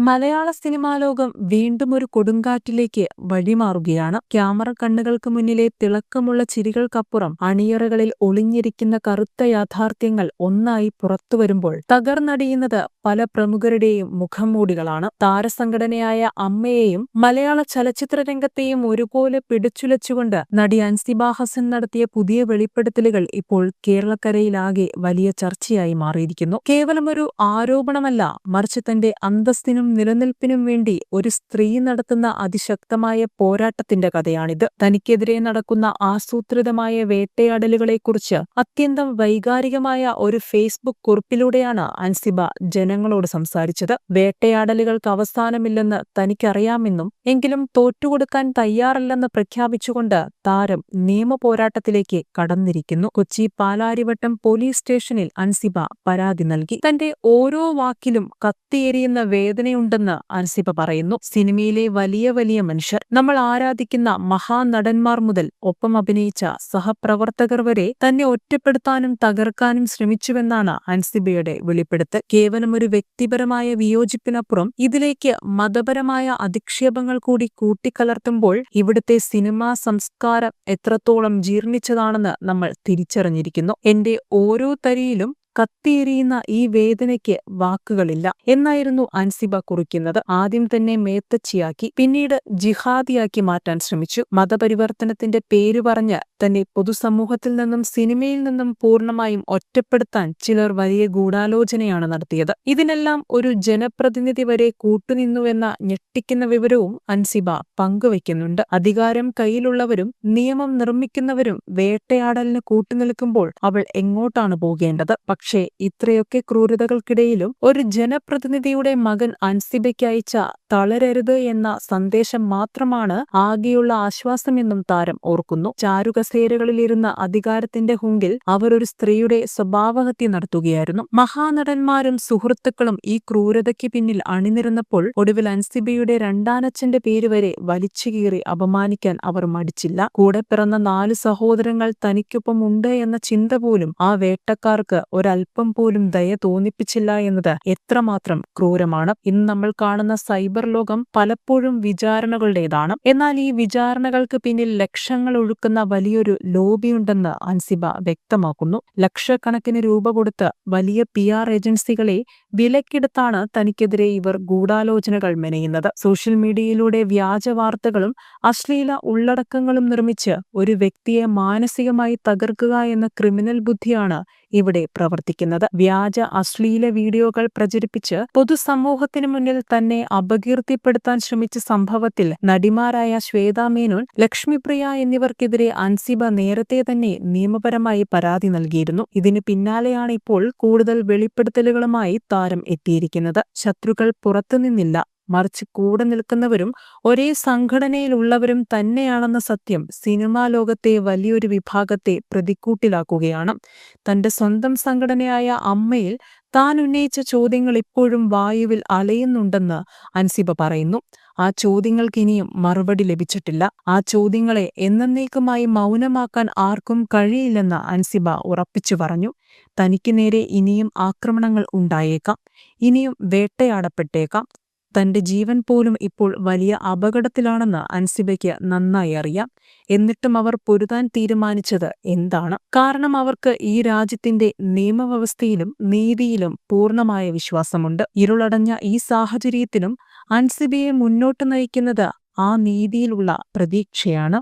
മലയാള cinema ലോകം വീണ്ടും ഒരു കൊടുങ്കാറ്റിലേക്ക് വഴിമാറുകയാണ്. ക്യാമറ കണ്ണുകൾക്ക് മുന്നിലെ തിളക്കമുള്ള ചിരികൾക്കപ്പുറം അണിയറകളിൽ ഒളിഞ്ഞിരിക്കുന്ന കറുത്ത യാഥാർത്ഥ്യങ്ങൾ ഒന്നായി പുറത്തുവരുമ്പോൾ തകർന്നടിയുന്നത് പല പ്രമുഖരുടെയും മുഖംമൂടികളാണ്. താരസംഘടനയായ അമ്മയെയും മലയാള ചലച്ചിത്ര രംഗത്തെയും ഒരുപോലെ പിടിച്ചുലച്ചുകൊണ്ട് നടി അൻസിബ ഹസൻ നടത്തിയ പുതിയ വെളിപ്പെടുത്തലുകൾ ഇപ്പോൾ കേരളക്കരയിലാകെ വലിയ ചർച്ചയായി മാറിയിരിക്കുന്നു. കേവലമൊരു ആരോപണമല്ല, മറിച്ച് തന്റെ അന്തസ്സിനും നിലനിൽപ്പിനും വേണ്ടി ഒരു സ്ത്രീ നടത്തുന്ന അതിശക്തമായ പോരാട്ടത്തിന്റെ കഥയാണിത്. തനിക്കെതിരെ നടക്കുന്ന ആസൂത്രിതമായ വേട്ടയാടലുകളെക്കുറിച്ച് അത്യന്തം വൈകാരികമായ ഒരു ഫേസ്ബുക്ക് കുറിപ്പിലൂടെയാണ് അൻസിബ ജനങ്ങളോട് സംസാരിച്ചത്. വേട്ടയാടലുകൾക്ക് അവസാനമില്ലെന്ന് തനിക്കറിയാമെന്നും എങ്കിലും തോറ്റുകൊടുക്കാൻ തയ്യാറല്ലെന്ന് പ്രഖ്യാപിച്ചുകൊണ്ട് താരം നിയമപോരാട്ടത്തിലേക്ക് കടന്നിരിക്കുന്നു. കൊച്ചി പാലാരിവട്ടം പോലീസ് സ്റ്റേഷനിൽ അൻസിബ പരാതി നൽകി. തന്റെ ഓരോ വാക്കിലും കത്തിയെരിയുന്ന വേദനയുണ്ടെന്ന് അൻസിബ പറയുന്നു. സിനിമയിലെ വലിയ വലിയ മനുഷ്യർ, നമ്മൾ ആരാധിക്കുന്ന മഹാനടന്മാർ മുതൽ ഒപ്പം അഭിനയിച്ച സഹപ്രവർത്തകർ വരെ തന്നെ ഒറ്റപ്പെടുത്താനും തകർക്കാനും ശ്രമിച്ചുവെന്നാണ് അൻസിബയുടെ വെളിപ്പെടുത്തൽ. കേവലം ഒരു വ്യക്തിപരമായ വിയോജിപ്പിനപ്പുറം ഇതിലേക്ക് മതപരമായ അധിക്ഷേപങ്ങൾ കൂടി കൂട്ടിക്കലർത്തുമ്പോൾ ഇവിടുത്തെ സിനിമാ സംസ്കാരം എത്രത്തോളം ജീർണിച്ചതാണെന്ന് നമ്മൾ തിരിച്ചറിഞ്ഞിരിക്കുന്നു. എന്റെ ഓരോ തരിയിലും കത്തിയെരിയുന്ന ഈ വേദനയ്ക്ക് വാക്കുകളില്ല എന്നായിരുന്നു അൻസിബ കുറിക്കുന്നത്. ആദ്യം തന്നെ മേത്തച്ചിയാക്കി, പിന്നീട് ജിഹാദിയാക്കി മാറ്റാൻ ശ്രമിച്ചു. മതപരിവർത്തനത്തിന്റെ പേര് പറഞ്ഞ് തന്നെ പൊതുസമൂഹത്തിൽ നിന്നും സിനിമയിൽ നിന്നും പൂർണ്ണമായും ഒറ്റപ്പെടുത്താൻ ചിലർ വലിയ ഗൂഢാലോചനയാണ് നടത്തിയത്. ഇതിനെല്ലാം ഒരു ജനപ്രതിനിധി വരെ കൂട്ടുനിന്നുവെന്ന ഞെട്ടിക്കുന്ന വിവരവും അൻസിബ പങ്കുവയ്ക്കുന്നുണ്ട്. അധികാരം കയ്യിലുള്ളവരും നിയമം നിർമ്മിക്കുന്നവരും വേട്ടയാടലിന് കൂട്ടുനിൽക്കുമ്പോൾ അവൾ എങ്ങോട്ടാണ് പോകേണ്ടത്? പക്ഷേ ഇത്രയൊക്കെ ക്രൂരതകൾക്കിടയിലും ഒരു ജനപ്രതിനിധിയുടെ മകൻ അൻസിബയ്ക്ക് അയച്ച തളരരുത് എന്ന സന്ദേശം മാത്രമാണ് ആകെയുള്ള ആശ്വാസമെന്നും താരം ഓർക്കുന്നു. ചാരുകസേരകളിലിരുന്ന അധികാരത്തിന്റെ ഹുങ്കിൽ അവർ ഒരു സ്ത്രീയുടെ സ്വഭാവഹത്യ നടത്തുകയായിരുന്നു. മഹാനടന്മാരും സുഹൃത്തുക്കളും ഈ ക്രൂരതയ്ക്ക് പിന്നിൽ അണിനിരന്നപ്പോൾ ഒടുവിൽ അൻസിബയുടെ രണ്ടാനച്ഛന്റെ പേര് വരെ വലിച്ചുകീറി അപമാനിക്കാൻ അവർ മടിച്ചില്ല. കൂടെ പിറന്ന 4 സഹോദരങ്ങൾ തനിക്കൊപ്പം ഉണ്ട് എന്ന ചിന്ത പോലും ആ വേട്ടക്കാർക്ക് ഒരൽപ്പം പോലും ദയ തോന്നിപ്പിച്ചില്ല എന്നത് എത്രമാത്രം ക്രൂരമാണ്. ഇന്ന് നമ്മൾ കാണുന്ന സൈബർ ലോകം പലപ്പോഴും വിചാരണകളുടേതാണ്. എന്നാൽ ഈ വിചാരണകൾക്ക് പിന്നിൽ ലക്ഷങ്ങൾ ഒഴുക്കുന്ന വലിയൊരു ലോബിയുണ്ടെന്ന് അൻസിബ വ്യക്തമാക്കുന്നു. ലക്ഷക്കണക്കിന് രൂപ കൊടുത്ത് വലിയ PR ഏജൻസികളെ വിലക്കെടുത്താണ് തനിക്കെതിരെ ഇവർ ഗൂഢാലോചനകൾ മെനയുന്നത്. സോഷ്യൽ മീഡിയയിലൂടെ വ്യാജ വാർത്തകളും അശ്ലീല ഉള്ളടക്കങ്ങളും നിർമ്മിച്ച് ഒരു വ്യക്തിയെ മാനസികമായി തകർക്കുക എന്ന ക്രിമിനൽ ബുദ്ധിയാണ് ഇവിടെ പ്രവർത്തിക്കുന്നത്. വ്യാജ അശ്ലീല വീഡിയോകൾ പ്രചരിപ്പിച്ച് പൊതുസമൂഹത്തിനു മുന്നിൽ തന്നെ അപകീർത്തിപ്പെടുത്താൻ ശ്രമിച്ച സംഭവത്തിൽ നടിമാരായ ശ്വേതാ മേനോൻ, ലക്ഷ്മിപ്രിയ എന്നിവർക്കെതിരെ അൻസിബ നേരത്തെ തന്നെ നിയമപരമായി പരാതി നൽകിയിരുന്നു. ഇതിന് പിന്നാലെയാണ് ഇപ്പോൾ കൂടുതൽ വെളിപ്പെടുത്തലുകളുമായി താരം എത്തിയിരിക്കുന്നത്. ശത്രുക്കൾ പുറത്തുനിന്നില്ല, മറിച്ച് കൂടെ നിൽക്കുന്നവരും ഒരേ സംഘടനയിലുള്ളവരും തന്നെയാണെന്ന സത്യം സിനിമാ ലോകത്തെ വലിയൊരു വിഭാഗത്തെ പ്രതിക്കൂട്ടിലാക്കുകയാണ്. തന്റെ സ്വന്തം സംഘടനയായ അമ്മയിൽ താൻ ഉന്നയിച്ച ചോദ്യങ്ങൾ ഇപ്പോഴും വായുവിൽ അലയുന്നുണ്ടെന്ന് അൻസിബ പറയുന്നു. ആ ചോദ്യങ്ങൾക്ക് ഇനിയും മറുപടി ലഭിച്ചിട്ടില്ല. ആ ചോദ്യങ്ങളെ എന്നേക്കുമായി മൗനമാക്കാൻ ആർക്കും കഴിയില്ലെന്ന് അൻസിബ ഉറപ്പിച്ചു പറഞ്ഞു. തനിക്ക് നേരെ ഇനിയും ആക്രമണങ്ങൾ ഉണ്ടായേക്കാം, ഇനിയും വേട്ടയാടപ്പെട്ടേക്കാം. തന്റെ ജീവൻ പോലും ഇപ്പോൾ വലിയ അപകടത്തിലാണെന്ന് അൻസിബയ്ക്ക് നന്നായി അറിയാം. എന്നിട്ടും അവർ പൊരുതാൻ തീരുമാനിച്ചത് എന്താണ്? കാരണം അവർക്ക് ഈ രാജ്യത്തിന്റെ നിയമവ്യവസ്ഥയിലും നീതിയിലും പൂർണ്ണമായ വിശ്വാസമുണ്ട്. ഇരുളടഞ്ഞ ഈ സാഹചര്യത്തിലും അൻസിബയെ മുന്നോട്ട് നയിക്കുന്നത് ആ നീതിയിലുള്ള പ്രതീക്ഷയാണ്.